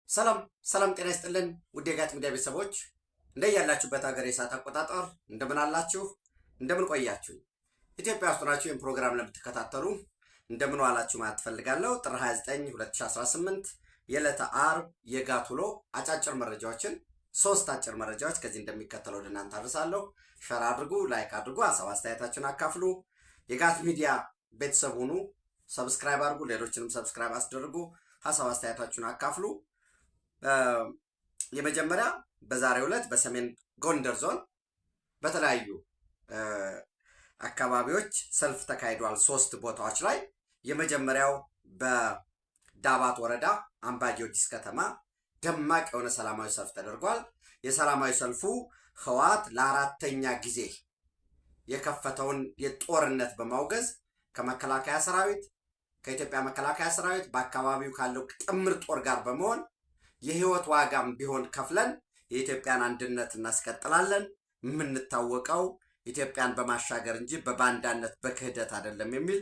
ሰላም ጤና ይስጥልን ውድ የጋት ሚዲያ ቤተሰቦች እንደያላችሁበት ሀገር የሰዓት አቆጣጠር እንደምን አላችሁ? እንደምን ቆያችሁ? ኢትዮጵያ ውስጥ ናችሁ ይህን ፕሮግራም ለምትከታተሉ እንደምን ዋላችሁ ማለት ፈልጋለሁ። ጥር 29 2018 የዕለተ ዓርብ የጋት ውሎ አጫጭር መረጃዎችን ሶስት አጭር መረጃዎች ከዚህ እንደሚከተለው ወደ እናንተ አድርሳለሁ። ሸር አድርጉ፣ ላይክ አድርጉ፣ ሀሳብ አስተያየታችሁን አካፍሉ። የጋት ሚዲያ ቤተሰብ ሁኑ፣ ሰብስክራይብ አድርጉ፣ ሌሎችንም ሰብስክራይብ አስደርጉ፣ ሀሳብ አስተያየታችሁን አካፍሉ። የመጀመሪያ በዛሬው ዕለት በሰሜን ጎንደር ዞን በተለያዩ አካባቢዎች ሰልፍ ተካሂዷል። ሶስት ቦታዎች ላይ የመጀመሪያው በዳባት ወረዳ አምባ ጊዮርጊስ ከተማ ደማቅ የሆነ ሰላማዊ ሰልፍ ተደርጓል። የሰላማዊ ሰልፉ ህወሓት ለአራተኛ ጊዜ የከፈተውን የጦርነት በማውገዝ ከመከላከያ ሰራዊት ከኢትዮጵያ መከላከያ ሰራዊት በአካባቢው ካለው ጥምር ጦር ጋር በመሆን የህይወት ዋጋም ቢሆን ከፍለን የኢትዮጵያን አንድነት እናስቀጥላለን፣ የምንታወቀው ኢትዮጵያን በማሻገር እንጂ በባንዳነት በክህደት አይደለም የሚል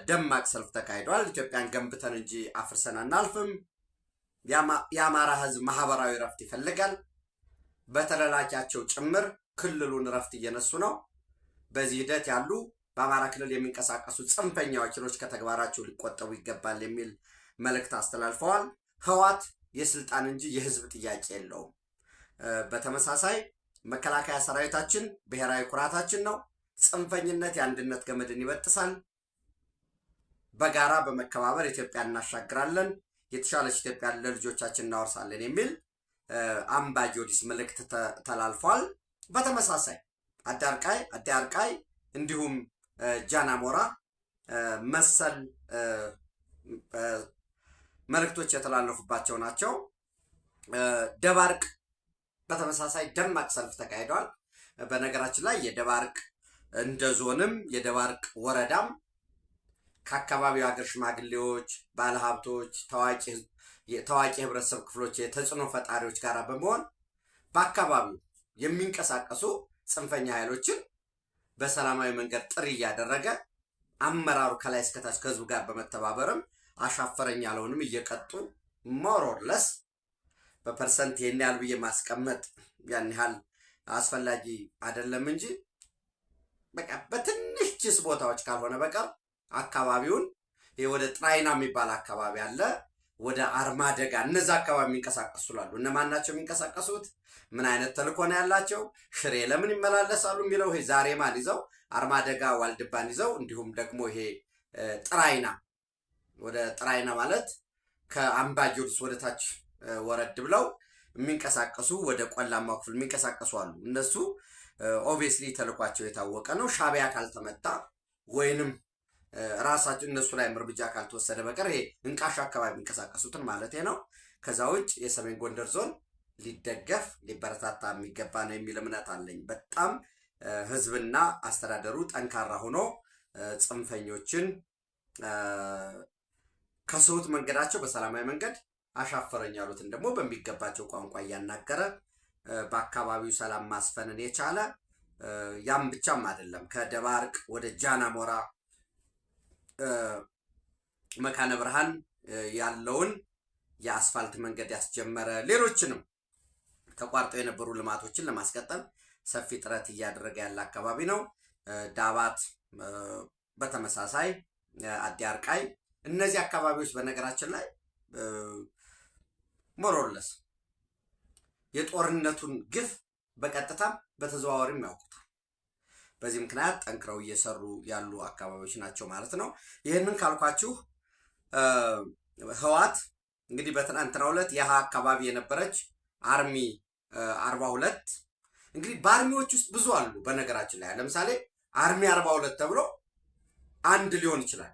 ደማቅ ሰልፍ ተካሂዷል። ኢትዮጵያን ገንብተን እንጂ አፍርሰን አናልፍም። የአማራ ህዝብ ማህበራዊ ረፍት ይፈልጋል። በተላላኪያቸው ጭምር ክልሉን ረፍት እየነሱ ነው። በዚህ ሂደት ያሉ በአማራ ክልል የሚንቀሳቀሱ ጽንፈኛ ወኪሎች ከተግባራቸው ሊቆጠቡ ይገባል የሚል መልእክት አስተላልፈዋል። ህወሓት የስልጣን እንጂ የህዝብ ጥያቄ የለውም። በተመሳሳይ መከላከያ ሰራዊታችን ብሔራዊ ኩራታችን ነው። ጽንፈኝነት የአንድነት ገመድን ይበጥሳል። በጋራ በመከባበር ኢትዮጵያ እናሻግራለን፣ የተሻለች ኢትዮጵያ ለልጆቻችን እናወርሳለን የሚል አምባ ጊዮርጊስ መልእክት ተላልፏል። በተመሳሳይ አዳርቃይ እንዲሁም ጃናሞራ መሰል መልእክቶች የተላለፉባቸው ናቸው። ደባርቅ በተመሳሳይ ደማቅ ሰልፍ ተካሂዷል። በነገራችን ላይ የደባርቅ እንደ ዞንም የደባርቅ ወረዳም ከአካባቢው ሀገር ሽማግሌዎች፣ ባለሀብቶች፣ ታዋቂ የህብረተሰብ ክፍሎች፣ የተጽዕኖ ፈጣሪዎች ጋር በመሆን በአካባቢው የሚንቀሳቀሱ ጽንፈኛ ኃይሎችን በሰላማዊ መንገድ ጥሪ እያደረገ አመራሩ ከላይ እስከታች ከህዝቡ ጋር በመተባበርም አሻፈረኝ ያለውንም እየቀጡ ሞሮለስ በፐርሰንት ይህን ያህል ብዬ ማስቀመጥ ያን ያህል አስፈላጊ አይደለም እንጂ በቃ በትንሽ ጭስ ቦታዎች ካልሆነ በቀር አካባቢውን ወደ ጥራይና የሚባል አካባቢ አለ፣ ወደ አርማደጋ እነዛ አካባቢ የሚንቀሳቀሱ ላሉ እነማን ናቸው የሚንቀሳቀሱት? ምን አይነት ተልእኮ ነው ያላቸው? ሽሬ ለምን ይመላለሳሉ የሚለው ይሄ ዛሬማን ይዘው አርማደጋ ዋልድባን ይዘው እንዲሁም ደግሞ ይሄ ጥራይና ወደ ጥራይና ማለት ከአምባ ጊዮርጊስ ወደ ታች ወረድ ብለው የሚንቀሳቀሱ ወደ ቆላማው ክፍል የሚንቀሳቀሱ አሉ። እነሱ ኦብቪየስሊ ተልኳቸው የታወቀ ነው። ሻቢያ ካልተመታ ወይንም ራሳቸው እነሱ ላይ እርምጃ ካልተወሰደ በቀር ይሄ እንቃሽ አካባቢ የሚንቀሳቀሱትን ማለት ነው። ከዛ ውጭ የሰሜን ጎንደር ዞን ሊደገፍ ሊበረታታ የሚገባ ነው የሚል እምነት አለኝ። በጣም ህዝብና አስተዳደሩ ጠንካራ ሆኖ ጽንፈኞችን ከሰውት መንገዳቸው በሰላማዊ መንገድ አሻፈረኝ ያሉትን ደግሞ በሚገባቸው ቋንቋ እያናገረ በአካባቢው ሰላም ማስፈንን የቻለ ያም ብቻም አይደለም። ከደባርቅ ወደ ጃናሞራ መካነ ብርሃን ያለውን የአስፋልት መንገድ ያስጀመረ ሌሎችንም ተቋርጠው የነበሩ ልማቶችን ለማስቀጠል ሰፊ ጥረት እያደረገ ያለ አካባቢ ነው። ዳባት በተመሳሳይ አዳርቃይ እነዚህ አካባቢዎች በነገራችን ላይ ሞሮለስ የጦርነቱን ግፍ በቀጥታም በተዘዋዋሪም ያውቁታል። በዚህ ምክንያት ጠንክረው እየሰሩ ያሉ አካባቢዎች ናቸው ማለት ነው። ይህንን ካልኳችሁ ህወሓት እንግዲህ በትናንትናው ዕለት የሃ አካባቢ የነበረች አርሚ 42 እንግዲህ በአርሚዎች ውስጥ ብዙ አሉ። በነገራችን ላይ ለምሳሌ አርሚ 42 ተብሎ አንድ ሊሆን ይችላል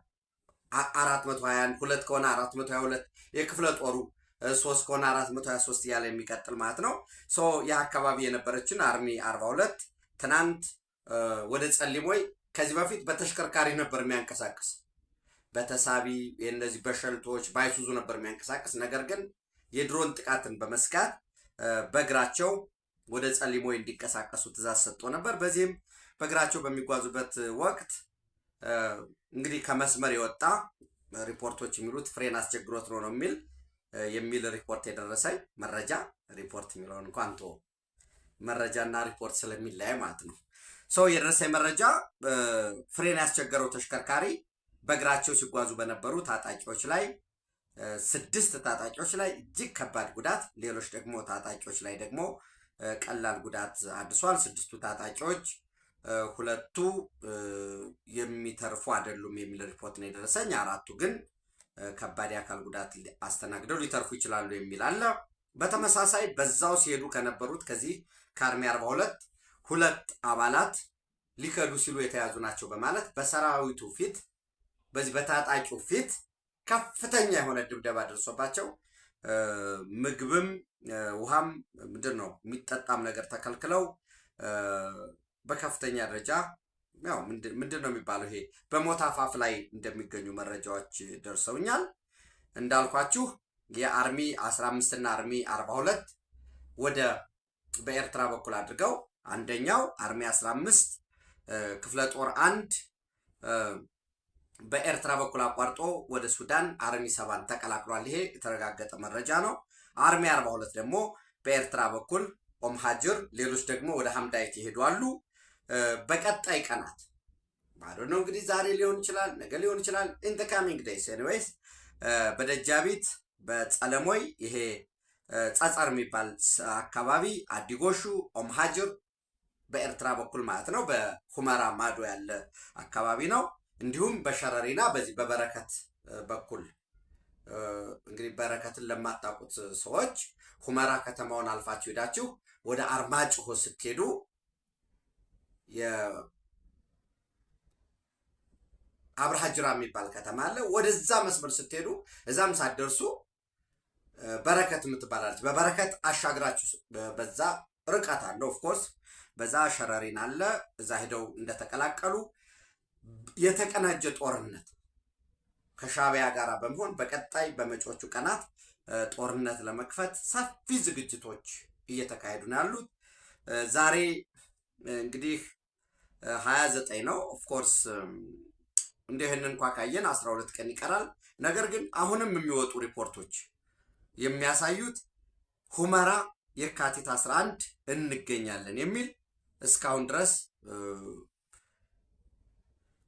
421 ሁለት ከሆነ 422 የክፍለ ጦሩ 3 ከሆነ 423 እያለ የሚቀጥል ማለት ነው። ይህ አካባቢ የነበረችን አርሚ 42 ትናንት ወደ ጸሊሞይ ከዚህ በፊት በተሽከርካሪ ነበር የሚያንቀሳቅስ በተሳቢ የነዚህ በሸልቶች ባይሱዙ ነበር የሚያንቀሳቅስ። ነገር ግን የድሮን ጥቃትን በመስጋት በእግራቸው ወደ ጸሊሞይ እንዲንቀሳቀሱ ትእዛዝ ሰጥቶ ነበር። በዚህም በእግራቸው በሚጓዙበት ወቅት እንግዲህ ከመስመር የወጣ ሪፖርቶች የሚሉት ፍሬን አስቸግሮት ነው የሚል የሚል ሪፖርት የደረሰኝ መረጃ ሪፖርት የሚለውን እንኳን ቶ መረጃና ሪፖርት ስለሚለያይ ማለት ነው። ሰው የደረሰኝ መረጃ ፍሬን ያስቸገረው ተሽከርካሪ በእግራቸው ሲጓዙ በነበሩ ታጣቂዎች ላይ 6 ታጣቂዎች ላይ እጅግ ከባድ ጉዳት፣ ሌሎች ደግሞ ታጣቂዎች ላይ ደግሞ ቀላል ጉዳት አድርሷል። 6ቱ ታጣቂዎች 2ቱ የሚተርፉ አይደሉም የሚል ሪፖርት ነው የደረሰኝ። 4ቱ ግን ከባድ የአካል ጉዳት አስተናግደው ሊተርፉ ይችላሉ የሚል አለ። በተመሳሳይ በዛው ሲሄዱ ከነበሩት ከዚህ ከአርሚ 42 2 አባላት ሊከዱ ሲሉ የተያዙ ናቸው በማለት በሰራዊቱ ፊት በዚህ በታጣቂው ፊት ከፍተኛ የሆነ ድብደባ ደርሶባቸው ምግብም ውሃም ምንድን ነው የሚጠጣም ነገር ተከልክለው በከፍተኛ ደረጃ ያው ምንድን ነው የሚባለው ይሄ በሞት አፋፍ ላይ እንደሚገኙ መረጃዎች ደርሰውኛል። እንዳልኳችሁ የአርሚ 15 እና አርሚ 42 ወደ በኤርትራ በኩል አድርገው አንደኛው አርሚ 15 ክፍለ ጦር 1 በኤርትራ በኩል አቋርጦ ወደ ሱዳን አርሚ 7 ተቀላቅሏል። ይሄ የተረጋገጠ መረጃ ነው። አርሚ 42 ደግሞ በኤርትራ በኩል ኦምሃጅር፣ ሌሎች ደግሞ ወደ ሐምዳይት ይሄዱ አሉ። በቀጣይ ቀናት ማለት ነው እንግዲህ ዛሬ ሊሆን ይችላል፣ ነገ ሊሆን ይችላል። ኢን ዘ ካሚንግ ዴይስ ኤኒዌይስ በደጃቢት በጸለሞይ ይሄ ጸጸር የሚባል አካባቢ አዲጎሹ፣ ኦምሃጅር በኤርትራ በኩል ማለት ነው በሁመራ ማዶ ያለ አካባቢ ነው። እንዲሁም በሸረሪና በዚህ በበረከት በኩል እንግዲህ በረከትን ለማታውቁት ሰዎች ሁመራ ከተማውን አልፋችሁ ሄዳችሁ ወደ አርማጭሆ ስትሄዱ የአብርሃ ጅራ የሚባል ከተማ አለ። ወደዛ መስመር ስትሄዱ እዛም ሳትደርሱ በረከት የምትባላለች በበረከት አሻግራችሁ በዛ ርቀት አለ። ኦፍኮርስ በዛ ሸረሪን አለ። እዛ ሄደው እንደተቀላቀሉ የተቀናጀ ጦርነት ከሻዕቢያ ጋር በመሆን በቀጣይ በመጪዎቹ ቀናት ጦርነት ለመክፈት ሰፊ ዝግጅቶች እየተካሄዱ ነው ያሉት። ዛሬ እንግዲህ 29 ነው። ኦፍኮርስ እንደህን እንኳ ካየን 12 ቀን ይቀራል። ነገር ግን አሁንም የሚወጡ ሪፖርቶች የሚያሳዩት ሁመራ የካቲት 11 እንገኛለን የሚል እስካሁን ድረስ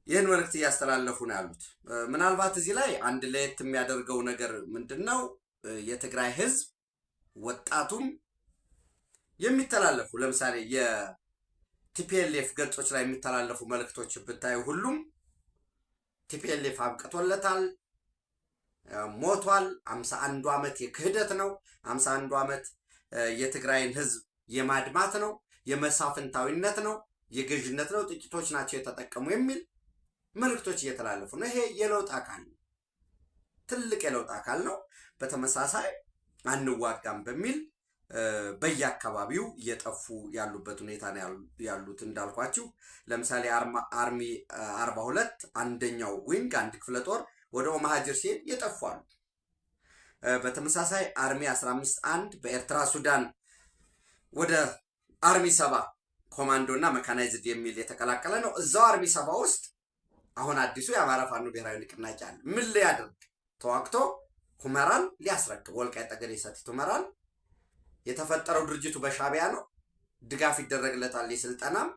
ይህን መልእክት እያስተላለፉ ነው ያሉት። ምናልባት እዚህ ላይ አንድ ለየት የሚያደርገው ነገር ምንድን ነው? የትግራይ ህዝብ ወጣቱም የሚተላለፉ ለምሳሌ የቲፒኤልኤፍ ገጾች ላይ የሚተላለፉ መልእክቶች ብታዩ ሁሉም ቲፒኤልኤፍ አብቅቶለታል፣ ሞቷል፣ 51 ዓመት የክህደት ነው፣ 51 ዓመት የትግራይን ህዝብ የማድማት ነው፣ የመሳፍንታዊነት ነው፣ የገዥነት ነው፣ ጥቂቶች ናቸው የተጠቀሙ የሚል መልእክቶች እየተላለፉ ነው። ይሄ የለውጥ አካል ነው፣ ትልቅ የለውጥ አካል ነው። በተመሳሳይ አንዋጋም በሚል በየአካባቢው እየጠፉ ያሉበት ሁኔታ ነው ያሉት። እንዳልኳችሁ ለምሳሌ አርሚ 42 አንደኛው ዊንግ አንድ ክፍለ ጦር ወደ ኦማሃጅር ሲሄድ የጠፉ አሉ። በተመሳሳይ አርሚ 15 1 በኤርትራ ሱዳን ወደ አርሚ 7 ኮማንዶ እና መካናይዝድ የሚል የተቀላቀለ ነው። እዛው አርሚ 7 ውስጥ አሁን አዲሱ የአማራ ፋኖ ብሔራዊ ንቅናቄ አለ። ምን ሊያደርግ ተዋግቶ ሁመራን ሊያስረክብ ወልቃይት ጠገዴ ሰቲት ሁመራን የተፈጠረው ድርጅቱ በሻዕቢያ ነው። ድጋፍ ይደረግለታል። የስልጠናም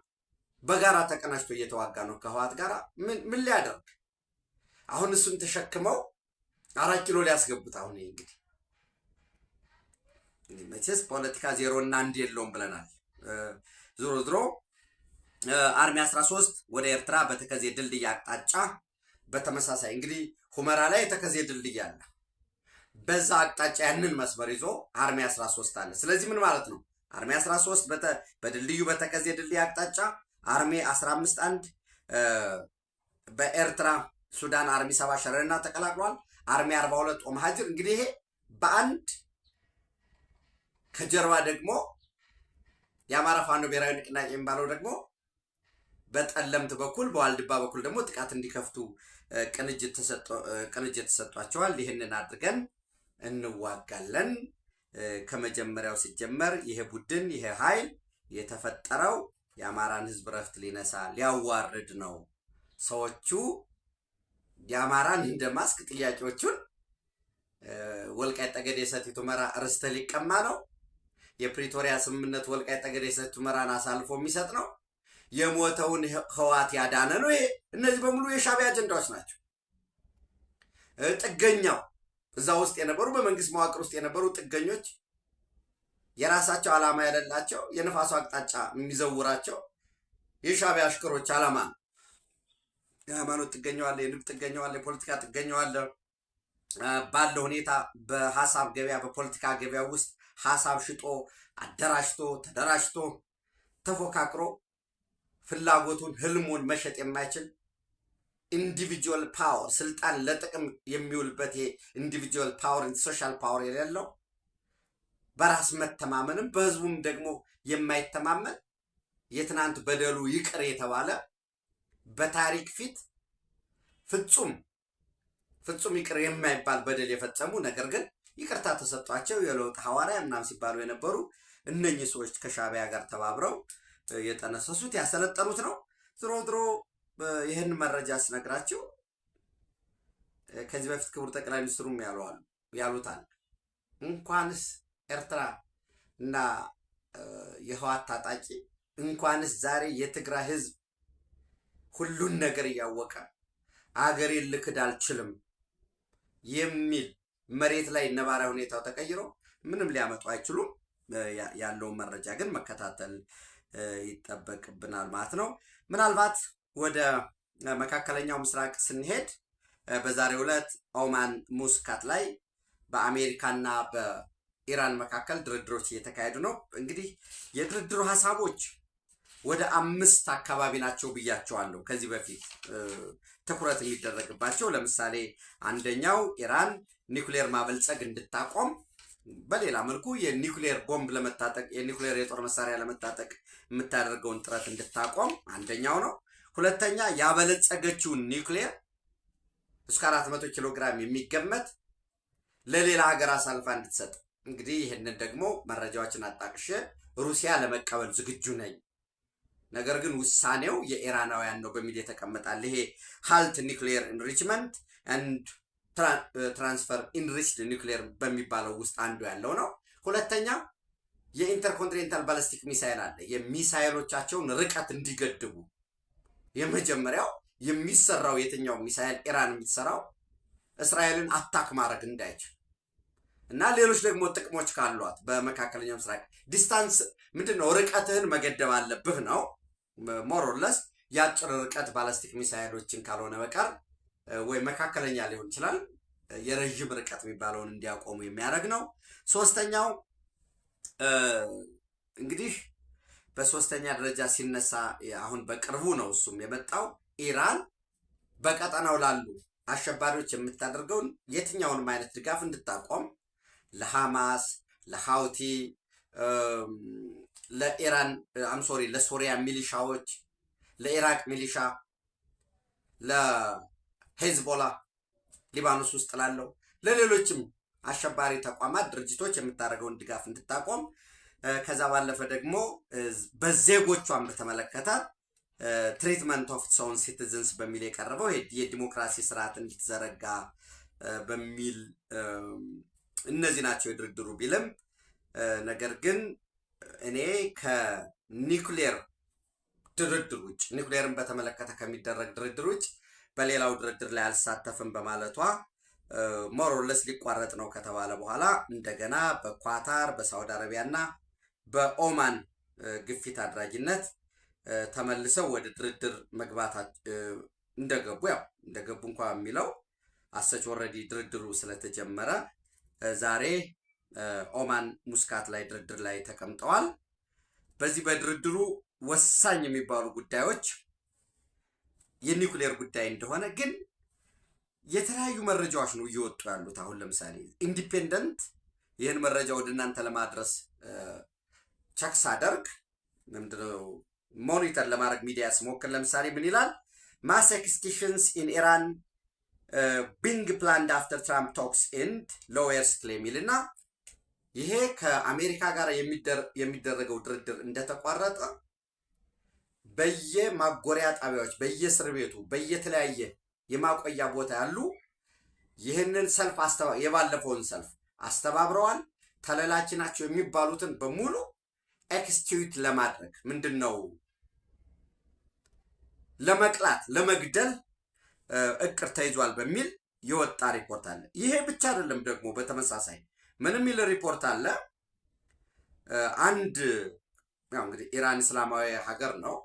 በጋራ ተቀናጅቶ እየተዋጋ ነው ከህወሓት ጋር። ምን ሊያደርግ አሁን እሱን ተሸክመው 4 ኪሎ ሊያስገቡት። አሁን እንግዲህ መቼስ ፖለቲካ 0 እና 1 የለውም ብለናል። ዞሮ ዞሮ አርሚ 13 ወደ ኤርትራ በተከዜ ድልድይ አቅጣጫ በተመሳሳይ እንግዲህ ሁመራ ላይ የተከዜ ድልድይ አለ። በዛ አቅጣጫ ያንን መስመር ይዞ አርሚ 13 አለ። ስለዚህ ምን ማለት ነው? አርሚ 13 በድልድዩ በተከዜ ድልድይ አቅጣጫ፣ አርሚ 15 1 በኤርትራ ሱዳን አርሚ 7 ሸረሪና ተቀላቅሏል። አርሚ 42 ኦማሃጅር። እንግዲህ ይሄ በአንድ ከጀርባ ደግሞ የአማራ ፋኖ ብሔራዊ ንቅናቄ የሚባለው ደግሞ በጠለምት በኩል በዋልድባ በኩል ደግሞ ጥቃት እንዲከፍቱ ቅንጅት ተሰጧቸዋል። ይህንን አድርገን እንዋጋለን። ከመጀመሪያው ሲጀመር ይሄ ቡድን ይሄ ኃይል የተፈጠረው የአማራን ህዝብ ረፍት ሊነሳ ሊያዋርድ ነው። ሰዎቹ የአማራን እንደ ማስክ ጥያቄዎቹን ወልቃይት ጠገዴ ሰቲት ሁመራ ርስት ሊቀማ ነው። የፕሪቶሪያ ስምምነት ወልቃይት ጠገዴ ሰቲት ሁመራን አሳልፎ የሚሰጥ ነው። የሞተውን ህዋት ያዳነ ነው። ይሄ እነዚህ በሙሉ የሻዕቢያ አጀንዳዎች ናቸው። ጥገኛው እዛ ውስጥ የነበሩ በመንግስት መዋቅር ውስጥ የነበሩ ጥገኞች የራሳቸው ዓላማ ያለላቸው የነፋሱ አቅጣጫ የሚዘውራቸው የሻዕቢያ አሽከሮች ዓላማ ነው። የሃይማኖት ጥገኛው አለ፣ የንግድ ጥገኛው አለ፣ የፖለቲካ ጥገኛው አለ። ባለው ሁኔታ በሀሳብ ገበያ በፖለቲካ ገበያ ውስጥ ሀሳብ ሽጦ አደራጅቶ ተደራጅቶ ተፎካክሮ ፍላጎቱን ህልሙን መሸጥ የማይችል ኢንዲቪጁዋል ፓወር ስልጣን ለጥቅም የሚውልበት ኢንዲቪጁዋል ፓወር ሶሻል ፓወር የሌለው በራስ መተማመንም በህዝቡም ደግሞ የማይተማመን የትናንት በደሉ ይቅር የተባለ በታሪክ ፊት ፍጹም ይቅር የማይባል በደል የፈጸሙ ነገር ግን ይቅርታ ተሰጧቸው የለውጥ ሐዋርያ ምናምን ሲባሉ የነበሩ እነኚህ ሰዎች ከሻዕቢያ ጋር ተባብረው የጠነሰሱት ያሰለጠኑት ነው። ድሮ ይህን መረጃ ስነግራቸው ከዚህ በፊት ክቡር ጠቅላይ ሚኒስትሩም ያሉታል እንኳንስ ኤርትራ እና የህዋት ታጣቂ እንኳንስ ዛሬ የትግራይ ህዝብ ሁሉን ነገር እያወቀ አገሬን ልክድ አልችልም የሚል መሬት ላይ ነባራዊ ሁኔታው ተቀይሮ ምንም ሊያመጡ አይችሉም። ያለውን መረጃ ግን መከታተል ይጠበቅብናል ማለት ነው። ምናልባት ወደ መካከለኛው ምስራቅ ስንሄድ በዛሬው ዕለት ኦማን ሙስካት ላይ በአሜሪካና በኢራን መካከል ድርድሮች እየተካሄዱ ነው። እንግዲህ የድርድሩ ሀሳቦች ወደ 5 አካባቢ ናቸው ብያቸዋለሁ ከዚህ በፊት ትኩረት የሚደረግባቸው። ለምሳሌ አንደኛው ኢራን ኒውክሌር ማበልጸግ እንድታቆም፣ በሌላ መልኩ የኒውክሌር ቦምብ ለመታጠቅ የኒውክሌር የጦር መሳሪያ ለመታጠቅ የምታደርገውን ጥረት እንድታቆም አንደኛው ነው። ሁለተኛ ያበለጸገችውን ኒውክሌር እስከ 400 ኪሎ ግራም የሚገመት ለሌላ ሀገር አሳልፋ እንድትሰጥ። እንግዲህ ይህንን ደግሞ መረጃዎችን አጣቅሼ ሩሲያ ለመቀበል ዝግጁ ነኝ፣ ነገር ግን ውሳኔው የኢራናውያን ነው በሚል የተቀመጣል። ይሄ ሃልት ኒውክሌር ኢንሪችመንት ኤንድ ትራንስፈር ኢንሪችድ ኒውክሌር በሚባለው ውስጥ አንዱ ያለው ነው። ሁለተኛ የኢንተርኮንቲኔንታል ባላስቲክ ሚሳይል አለ። የሚሳይሎቻቸውን ርቀት እንዲገድቡ የመጀመሪያው የሚሰራው የትኛው ሚሳይል ኢራን የሚሰራው እስራኤልን አታክ ማድረግ እንዳይችል እና ሌሎች ደግሞ ጥቅሞች ካሏት በመካከለኛው ምስራቅ ዲስታንስ ምንድነው ርቀትህን መገደብ አለብህ ነው። ሞሮለስ የአጭር ርቀት ባላስቲክ ሚሳይሎችን ካልሆነ በቀር ወይ መካከለኛ ሊሆን ይችላል የረጅም ርቀት የሚባለውን እንዲያቆሙ የሚያደርግ ነው። ሶስተኛው እንግዲህ በሶስተኛ ደረጃ ሲነሳ አሁን በቅርቡ ነው እሱም የመጣው ኢራን በቀጠናው ላሉ አሸባሪዎች የምታደርገውን የትኛውንም አይነት ድጋፍ እንድታቆም ለሐማስ፣ ለሃውቲ፣ ለኢራን ለሶሪያ ሚሊሻዎች፣ ለኢራቅ ሚሊሻ፣ ለሄዝቦላ ሊባኖስ ውስጥ ላለው ለሌሎችም አሸባሪ ተቋማት ድርጅቶች የምታደርገውን ድጋፍ እንድታቆም፣ ከዛ ባለፈ ደግሞ በዜጎቿን በተመለከተ ትሪትመንት ኦፍ ኦውን ሲቲዝንስ በሚል የቀረበው የዲሞክራሲ ስርዓት እንድትዘረጋ በሚል እነዚህ ናቸው የድርድሩ ቢልም፣ ነገር ግን እኔ ከኒውክሌር ድርድር ውጭ ኒውክሌርን በተመለከተ ከሚደረግ ድርድር ውጭ በሌላው ድርድር ላይ አልሳተፍም በማለቷ ሞሮለስ ሊቋረጥ ነው ከተባለ በኋላ እንደገና በኳታር በሳውዲ አረቢያ እና በኦማን ግፊት አድራጊነት ተመልሰው ወደ ድርድር መግባት እንደገቡ እንኳ የሚለው አሰች ወረዲ ድርድሩ ስለተጀመረ ዛሬ ኦማን ሙስካት ላይ ድርድር ላይ ተቀምጠዋል። በዚህ በድርድሩ ወሳኝ የሚባሉ ጉዳዮች የኒውክሌር ጉዳይ እንደሆነ ግን የተለያዩ መረጃዎች ነው እየወጡ ያሉት። አሁን ለምሳሌ ኢንዲፔንደንት ይህን መረጃ ወደ እናንተ ለማድረስ ቸክ ሳደርግ ምንድነው ሞኒተር ለማድረግ ሚዲያ ስሞክር ለምሳሌ ምን ይላል? ማስ ኤክስኪሽንስ ኢን ኢራን ቢንግ ፕላንድ አፍተር ትራምፕ ቶክስ ኤንድ ሎየርስ ክሌም ይልና ይሄ ከአሜሪካ ጋር የሚደረገው ድርድር እንደተቋረጠ በየማጎሪያ ጣቢያዎች በየእስር ቤቱ በየተለያየ የማቆያ ቦታ ያሉ ይህንን ሰልፍ የባለፈውን ሰልፍ አስተባብረዋል። ተለላች ናቸው የሚባሉትን በሙሉ ኤክስቲዩት ለማድረግ ምንድነው ለመቅላት ለመግደል እቅድ ተይዟል በሚል የወጣ ሪፖርት አለ። ይሄ ብቻ አይደለም ደግሞ በተመሳሳይ ምን የሚል ሪፖርት አለ? አንድ ያው እንግዲህ ኢራን እስላማዊ ሀገር ነው።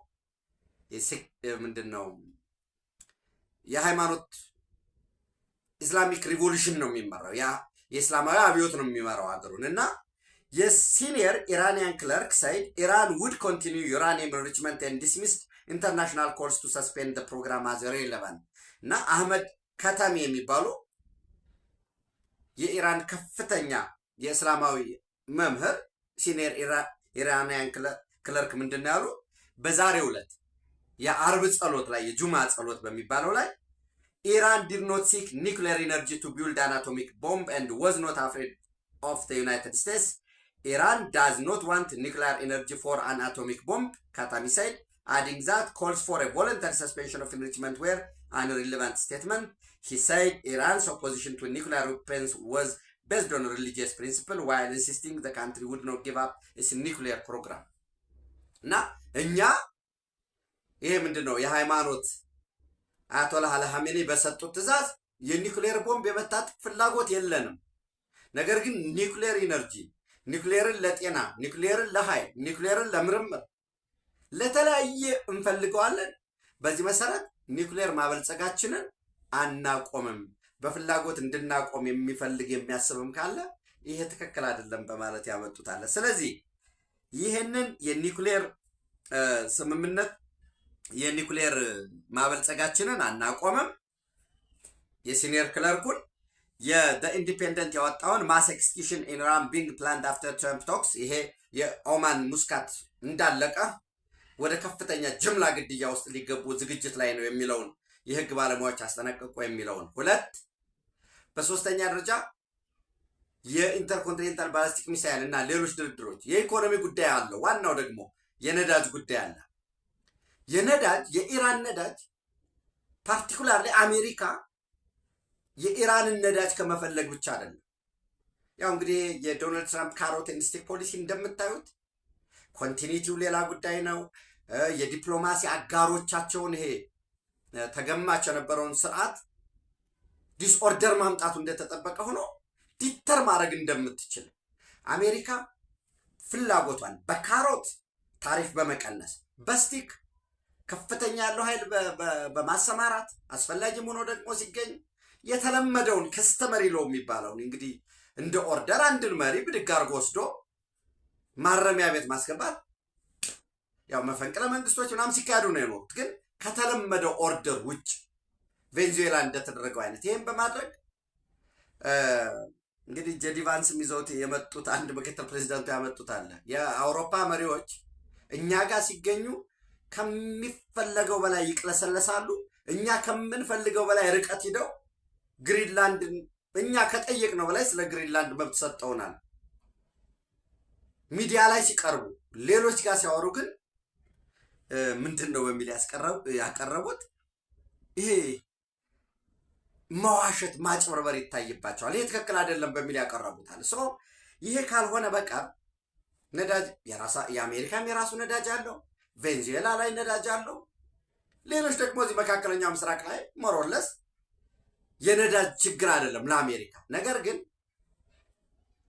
ምንድነው የሃይማኖት ኢስላሚክ ሪቮሉሽን ነው የሚመራው፣ ያ የእስላማዊ አብዮት ነው የሚመራው ሀገሩን እና የሲኒየር ኢራኒያን ክለርክ ሳይድ ኢራን ውድ ኮንቲኒው ዩራኒየም ኤንሪችመንት ኤንድ ዲስሚስድ ኢንተርናሽናል ኮልስ ቱ ሰስፔንድ ዘ ፕሮግራም አዝ ሬሌቫንት እና አህመድ ከተሚ የሚባሉ የኢራን ከፍተኛ የእስላማዊ መምህር ሲኒየር ኢራኒያን ክለርክ ምንድን ነው ያሉ? በዛሬው ዕለት የአርብ ጸሎት ላይ የጁማ ጸሎት በሚባለው ላይ ኢራን ዲድ ኖት ሲክ ኒውክሊየር ኢነርጂ ቱ ቢልድ አን አቶሚክ ቦምብ ኤንድ ዋዝ ኖት አፍሬድ ኦፍ ዘ ዩናይትድ ስቴትስ ኢራን ዳዝ ኖት ዋንት ኒውክሊየር ኢነርጂ ፎር አን አቶሚክ ቦምብ ካታሚ ሳይድ adding that calls for a voluntary suspension of enrichment were an irrelevant statement. He said Iran's opposition to nuclear weapons was based on religious principle while insisting the country would not give up its nuclear program. እና እኛ ይሄ ምንድነው የሃይማኖት አያቶላህ አልሐሜኒ በሰጡት ትዕዛዝ የኒውክሌር ቦምብ የመታጠቅ ፍላጎት የለንም። ነገር ግን ኒውክሌር ኢነርጂ ኒውክሌርን ለጤና ኒውክሌርን ለኃይል ኒውክሌርን ለምርምር ለተለያየ እንፈልገዋለን። በዚህ መሰረት ኒውክሌር ማበልጸጋችንን አናቆምም። በፍላጎት እንድናቆም የሚፈልግ የሚያስብም ካለ ይሄ ትክክል አይደለም በማለት ያመጡታል። ስለዚህ ይሄንን የኒውክሌር ስምምነት የኒውክሌር ማበልጸጋችንን አናቆምም የሲኒየር ክለርኩን የኢንዲፔንደንት ያወጣውን ማስ ኤክስኪዩሽን ኢን ኢራን ቢንግ ፕላንድ አፍተር ትራምፕ ቶክስ ይሄ የኦማን ሙስካት እንዳለቀ ወደ ከፍተኛ ጅምላ ግድያ ውስጥ ሊገቡ ዝግጅት ላይ ነው የሚለውን የህግ ባለሙያዎች አስጠነቀቁ የሚለውን ሁለት በሶስተኛ ደረጃ የኢንተርኮንቲኔንታል ባላስቲክ ሚሳይል እና ሌሎች ድርድሮች የኢኮኖሚ ጉዳይ አለ። ዋናው ደግሞ የነዳጅ ጉዳይ አለ። የነዳጅ የኢራን ነዳጅ ፓርቲኩላርሊ አሜሪካ የኢራንን ነዳጅ ከመፈለግ ብቻ አይደለም። ያው እንግዲህ የዶናልድ ትራምፕ ካሮት ኤንድ ስቲክ ፖሊሲ እንደምታዩት ኮንቲኒቲው ሌላ ጉዳይ ነው። የዲፕሎማሲ አጋሮቻቸውን ይሄ ተገማች የነበረውን ስርዓት ዲስኦርደር ማምጣቱ እንደተጠበቀ ሆኖ ዲተር ማድረግ እንደምትችል አሜሪካ ፍላጎቷን በካሮት ታሪፍ በመቀነስ በስቲክ ከፍተኛ ያለው ኃይል በማሰማራት አስፈላጊም ሆኖ ደግሞ ሲገኝ የተለመደውን ከስተመሪ ሎ የሚባለውን እንግዲህ እንደ ኦርደር አንድን መሪ ብድግ አድርጎ ወስዶ ማረሚያ ቤት ማስገባት ያው መፈንቅለ መንግስቶች ምናምን ሲካሄዱ ነው የኖሩት። ግን ከተለመደው ኦርደር ውጭ ቬንዙዌላ እንደተደረገው አይነት ይሄን በማድረግ እንግዲህ ጄዲ ቫንስም ይዘውት የመጡት አንድ ምክትል ፕሬዚዳንቱ ያመጡት አለ። የአውሮፓ መሪዎች እኛ ጋር ሲገኙ ከሚፈለገው በላይ ይቅለሰለሳሉ፣ እኛ ከምንፈልገው በላይ ርቀት ሂደው ግሪንላንድ እኛ ከጠየቅነው በላይ ስለ ግሪንላንድ መብት ሰጠውናል። ሚዲያ ላይ ሲቀርቡ ሌሎች ጋር ሲያወሩ ግን ምንድነው በሚል ያቀረቡት ይሄ መዋሸት ማጭበርበር ይታይባቸዋል። ይሄ ትክክል አይደለም በሚል ያቀረቡታል። ይሄ ካልሆነ በቃ ነዳጅ የአሜሪካም የራሱ ነዳጅ አለው፣ ቬንዙዌላ ላይ ነዳጅ አለው፣ ሌሎች ደግሞ እዚህ መካከለኛው ምስራቅ ላይ ሞሮለስ የነዳጅ ችግር አይደለም ለአሜሪካ። ነገር ግን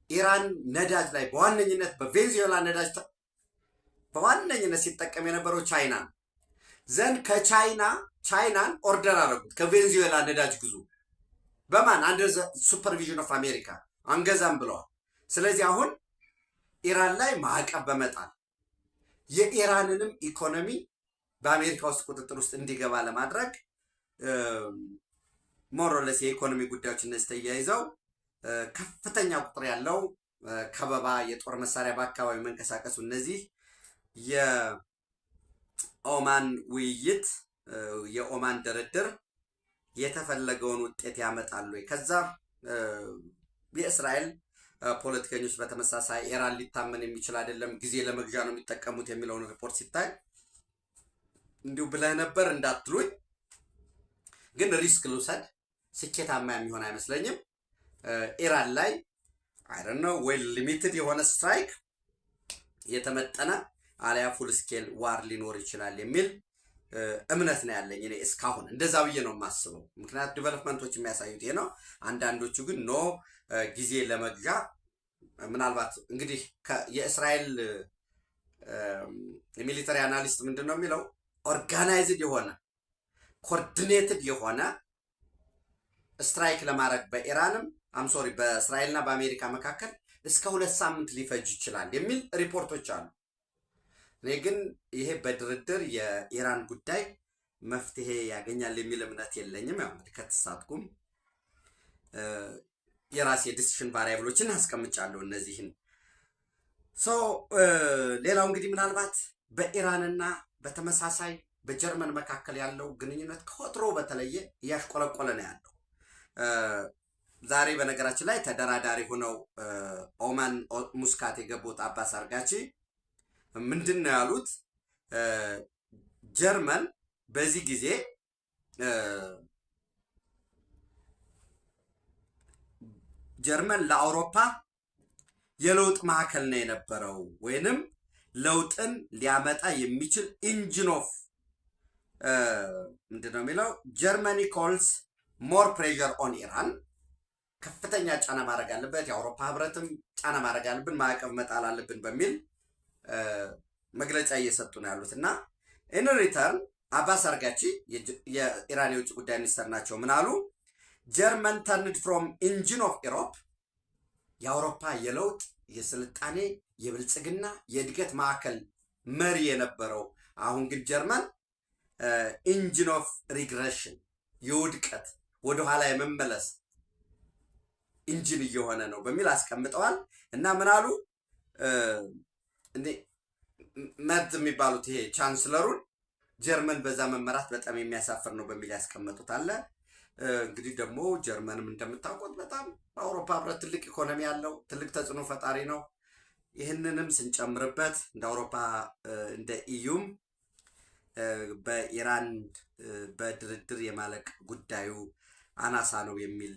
ኢራን ነዳጅ ላይ በዋነኝነት በቬንዙዌላ ነዳጅ በዋነኝነት ሲጠቀም የነበረው ቻይና ዘንድ ቻይናን ኦርደር አደረጉት ከቬንዙዌላ ነዳጅ ግዙ በማን አንደር ሱፐርቪዥን ኦፍ አሜሪካ አንገዛም ብለዋል። ስለዚህ አሁን ኢራን ላይ ማዕቀብ በመጣል የኢራንንም ኢኮኖሚ በአሜሪካ ውስጥ ቁጥጥር ውስጥ እንዲገባ ለማድረግ ሞሮለስ የኢኮኖሚ ጉዳዮች እነዚህ ተያይዘው ከፍተኛ ቁጥር ያለው ከበባ የጦር መሳሪያ በአካባቢ መንቀሳቀሱ እነዚህ የኦማን ውይይት የኦማን ድርድር የተፈለገውን ውጤት ያመጣሉ። ከዛ የእስራኤል ፖለቲከኞች በተመሳሳይ ኢራን ሊታመን የሚችል አይደለም፣ ጊዜ ለመግዣ ነው የሚጠቀሙት የሚለውን ሪፖርት ሲታይ እንዲሁ ብለህ ነበር እንዳትሉኝ፣ ግን ሪስክ ልውሰድ ስኬታማ የሚሆን አይመስለኝም። ኢራን ላይ አይደነው ወይ ሊሚትድ የሆነ ስትራይክ የተመጠነ አሊያ ፉል ስኬል ዋር ሊኖር ይችላል የሚል እምነት ነው ያለኝ እኔ እስካሁን እንደዛ ብዬ ነው የማስበው። ምክንያት ዲቨሎፕመንቶች የሚያሳዩት ይሄ ነው። አንዳንዶቹ ግን ኖ ጊዜ ለመግዣ ምናልባት እንግዲህ የእስራኤል የሚሊተሪ አናሊስት ምንድን ነው የሚለው ኦርጋናይዝድ የሆነ ኮኦርዲኔትድ የሆነ ስትራይክ ለማድረግ በኢራንም አምሶሪ በእስራኤልና በአሜሪካ መካከል እስከ 2 ሳምንት ሊፈጅ ይችላል የሚል ሪፖርቶች አሉ። እኔ ግን ይሄ በድርድር የኢራን ጉዳይ መፍትሄ ያገኛል የሚል እምነት የለኝም። ያው እንግዲህ ከተሳትኩም የራሴ ዲሲሽን ቫሪያብሎችን አስቀምጫለሁ እነዚህን። ሌላው እንግዲህ ምናልባት በኢራንና በተመሳሳይ በጀርመን መካከል ያለው ግንኙነት ከወትሮ በተለየ እያሽቆለቆለ ነው ያለው። ዛሬ በነገራችን ላይ ተደራዳሪ ሆነው ኦማን ሙስካት የገቡት አባስ አርጋቺ ምንድን ነው ያሉት? ጀርመን በዚህ ጊዜ ጀርመን ለአውሮፓ የለውጥ ማዕከል ነው የነበረው ወይንም ለውጥን ሊያመጣ የሚችል ኢንጂን ኦፍ ምንድን ነው የሚለው ጀርመኒ ኮልስ ሞር ፕሬዠር ኦን ኢራን፣ ከፍተኛ ጫና ማድረግ አለበት፣ የአውሮፓ ህብረትም ጫና ማድረግ አለብን፣ ማዕቀብ መጣል አለብን በሚል መግለጫ እየሰጡ ነው ያሉት። እና ኢን ሪተርን አባስ አርጋቺ የኢራን የውጭ ጉዳይ ሚኒስትር ናቸው። ምን አሉ? ጀርመን ተርንድ ፍሮም ኢንጂን ኦፍ ኢሮፕ፣ የአውሮፓ የለውጥ የስልጣኔ የብልጽግና የእድገት ማዕከል መሪ የነበረው አሁን ግን ጀርመን ኢንጂን ኦፍ ሪግሬሽን የውድቀት ወደኋላ የመመለስ ኢንጂን እየሆነ ነው በሚል አስቀምጠዋል። እና ምን አሉ? መርዝ የሚባሉት ይሄ ቻንስለሩን ጀርመን በዛ መመራት በጣም የሚያሳፍር ነው በሚል ያስቀመጡት አለ። እንግዲህ ደግሞ ጀርመንም እንደምታውቁት በጣም በአውሮፓ ህብረት ትልቅ ኢኮኖሚ ያለው ትልቅ ተጽዕኖ ፈጣሪ ነው። ይህንንም ስንጨምርበት እንደ አውሮፓ እንደ ኢዩም በኢራን በድርድር የማለቅ ጉዳዩ አናሳ ነው የሚል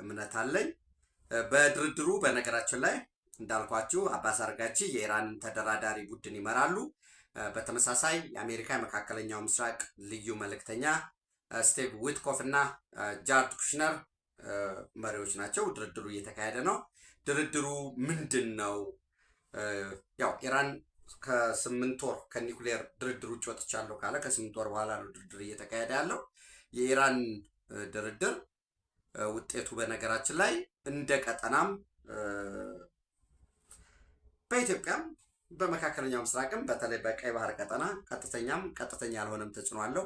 እምነት አለኝ። በድርድሩ በነገራችን ላይ እንዳልኳችሁ አባስ አርጋቺ የኢራንን ተደራዳሪ ቡድን ይመራሉ። በተመሳሳይ የአሜሪካ የመካከለኛው ምስራቅ ልዩ መልእክተኛ ስቲቭ ዊትኮፍ እና ጃርድ ኩሽነር መሪዎች ናቸው። ድርድሩ እየተካሄደ ነው። ድርድሩ ምንድን ነው? ያው ኢራን ከ8 ወር ከኒኩሌር ድርድር ውጭ ወጥቻለሁ ካለ ከ8 ወር በኋላ ነው ድርድር እየተካሄደ ያለው። የኢራን ድርድር ውጤቱ በነገራችን ላይ እንደ ቀጠናም በኢትዮጵያም በመካከለኛው ምስራቅም በተለይ በቀይ ባህር ቀጠና ቀጥተኛም ቀጥተኛ ያልሆነም ተጽዕኖ አለው።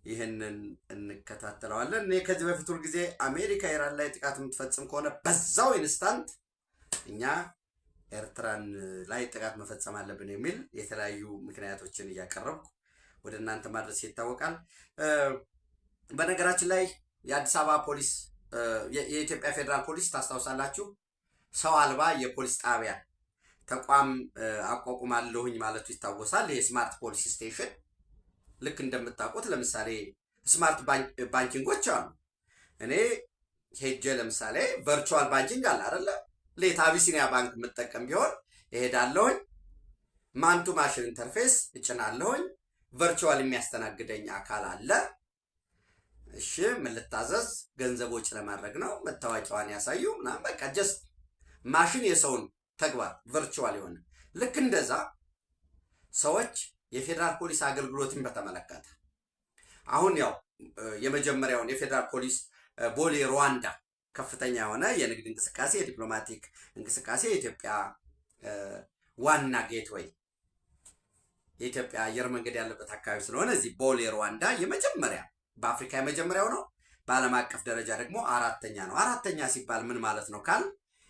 ይህንን እንከታተለዋለን። እኔ ከዚህ በፊት ሁል ጊዜ አሜሪካ ኢራን ላይ ጥቃት የምትፈጽም ከሆነ በዛው ኢንስታንት እኛ ኤርትራን ላይ ጥቃት መፈጸም አለብን የሚል የተለያዩ ምክንያቶችን እያቀረብኩ ወደ እናንተ ማድረስ ይታወቃል። በነገራችን ላይ የአዲስ አበባ ፖሊስ የኢትዮጵያ ፌዴራል ፖሊስ ታስታውሳላችሁ፣ ሰው አልባ የፖሊስ ጣቢያ ተቋም አቋቁማለሁኝ ማለቱ ይታወሳል። ይሄ ስማርት ፖሊስ ስቴሽን ልክ እንደምታውቁት ለምሳሌ ስማርት ባንኪንጎች አሉ። እኔ ሄጄ ለምሳሌ ቨርቹዋል ባንኪንግ አለ አይደለ? ሌት አቢሲኒያ ባንክ የምጠቀም ቢሆን እሄዳለሁኝ፣ ማንቱ ማሽን ኢንተርፌስ እጭናለሁኝ፣ ቨርቹዋል የሚያስተናግደኝ አካል አለ። እሺ ምን ልታዘዝ? ገንዘብ ወጪ ለማድረግ ነው፣ መታወቂያዋን ያሳዩ ምናምን በቃ ጀስት ማሽን የሰውን ተግባር ቨርቹዋል የሆነ ልክ እንደዛ ሰዎች የፌዴራል ፖሊስ አገልግሎትን በተመለከተ አሁን ያው የመጀመሪያውን የፌዴራል ፖሊስ ቦሌ ሩዋንዳ ከፍተኛ የሆነ የንግድ እንቅስቃሴ የዲፕሎማቲክ እንቅስቃሴ የኢትዮጵያ ዋና ጌትዌይ የኢትዮጵያ አየር መንገድ ያለበት አካባቢ ስለሆነ እዚህ ቦሌ ሩዋንዳ የመጀመሪያ በአፍሪካ የመጀመሪያው ነው። በዓለም አቀፍ ደረጃ ደግሞ አራተኛ ነው። አራተኛ ሲባል ምን ማለት ነው ካል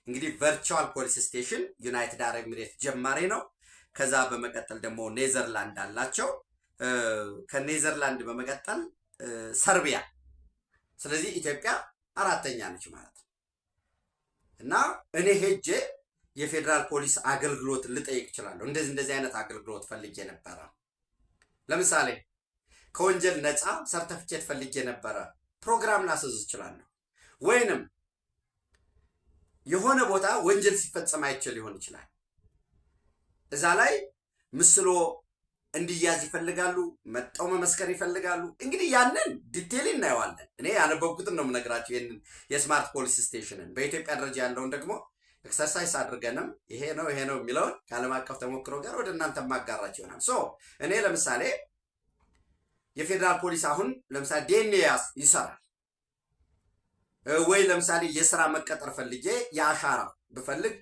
እንግዲህ ቨርቹዋል ፖሊስ ስቴሽን ዩናይትድ አረብ ኤሚሬት ጀማሪ ነው። ከዛ በመቀጠል ደግሞ ኔዘርላንድ አላቸው። ከኔዘርላንድ በመቀጠል ሰርቢያ። ስለዚህ ኢትዮጵያ አራተኛ ነች ማለት ነው። እና እኔ ሄጄ የፌዴራል ፖሊስ አገልግሎት ልጠይቅ እችላለሁ። እንደዚህ አይነት አገልግሎት ፈልጌ ነበረ። ለምሳሌ ከወንጀል ነፃ ሰርተፊኬት ፈልጌ ነበረ፣ ፕሮግራም ላስዝ እችላለሁ። ወይንም የሆነ ቦታ ወንጀል ሲፈጸም አይቼ ሊሆን ይችላል። እዛ ላይ ምስሎ እንዲያዝ ይፈልጋሉ፣ መጣው መመስከር ይፈልጋሉ። እንግዲህ ያንን ዲቴል እናየዋለን። እኔ ያነበብኩትን ነው የምነግራቸው። ይሄንን የስማርት ፖሊስ ስቴሽንን በኢትዮጵያ ደረጃ ያለውን ደግሞ ኤክሰርሳይዝ አድርገንም ይሄ ነው የሚለውን ከዓለም አቀፍ ተሞክሮ ጋር ወደ እናንተ ማጋራቸው ይሆናል። እኔ ለምሳሌ የፌዴራል ፖሊስ አሁን ለምሳሌ ዲኤንኤ ይሰራል ወይ ለምሳሌ የስራ መቀጠር ፈልጌ የአሻራ ብፈልግ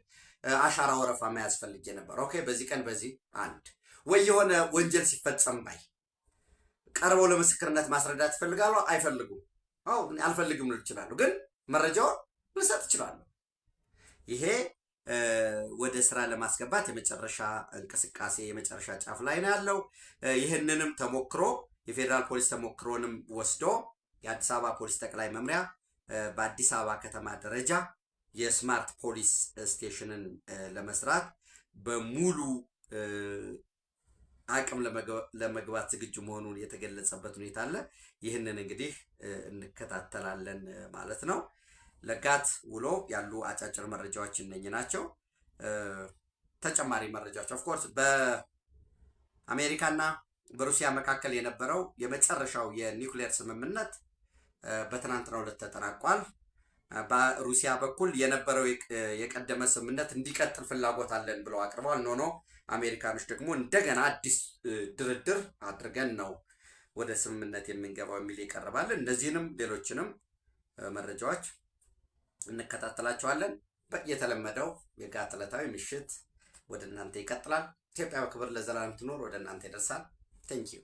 አሻራ ወረፋ መያዝ ፈልጌ ነበር። ኦኬ በዚህ ቀን በዚህ አንድ ወይ የሆነ ወንጀል ሲፈጸም ባይ ቀርበው ለምስክርነት ማስረዳት ይፈልጋሉ አይፈልጉም? አዎ አልፈልግም ልል ይችላሉ፣ ግን መረጃውን ልሰጥ ይችላሉ። ይሄ ወደ ስራ ለማስገባት የመጨረሻ እንቅስቃሴ የመጨረሻ ጫፍ ላይ ነው ያለው። ይህንንም ተሞክሮ የፌዴራል ፖሊስ ተሞክሮንም ወስዶ የአዲስ አበባ ፖሊስ ጠቅላይ መምሪያ በአዲስ አበባ ከተማ ደረጃ የስማርት ፖሊስ ስቴሽንን ለመስራት በሙሉ አቅም ለመግባት ዝግጁ መሆኑን የተገለጸበት ሁኔታ አለ። ይህንን እንግዲህ እንከታተላለን ማለት ነው። ለጋት ውሎ ያሉ አጫጭር መረጃዎች እነኚህ ናቸው። ተጨማሪ መረጃዎች ኦፍኮርስ በአሜሪካና በሩሲያ መካከል የነበረው የመጨረሻው የኒውክሌር ስምምነት በትናንትናው ዕለት ተጠናቋል። በሩሲያ በኩል የነበረው የቀደመ ስምምነት እንዲቀጥል ፍላጎት አለን ብለው አቅርበዋል። ኖ አሜሪካኖች ደግሞ እንደገና አዲስ ድርድር አድርገን ነው ወደ ስምምነት የምንገባው የሚል ይቀርባል። እነዚህንም ሌሎችንም መረጃዎች እንከታተላቸዋለን። የተለመደው የጋት ዕለታዊ ምሽት ወደ እናንተ ይቀጥላል። ኢትዮጵያ በክብር ለዘላለም ትኖር ወደ እናንተ ይደርሳል። ቴንኪዩ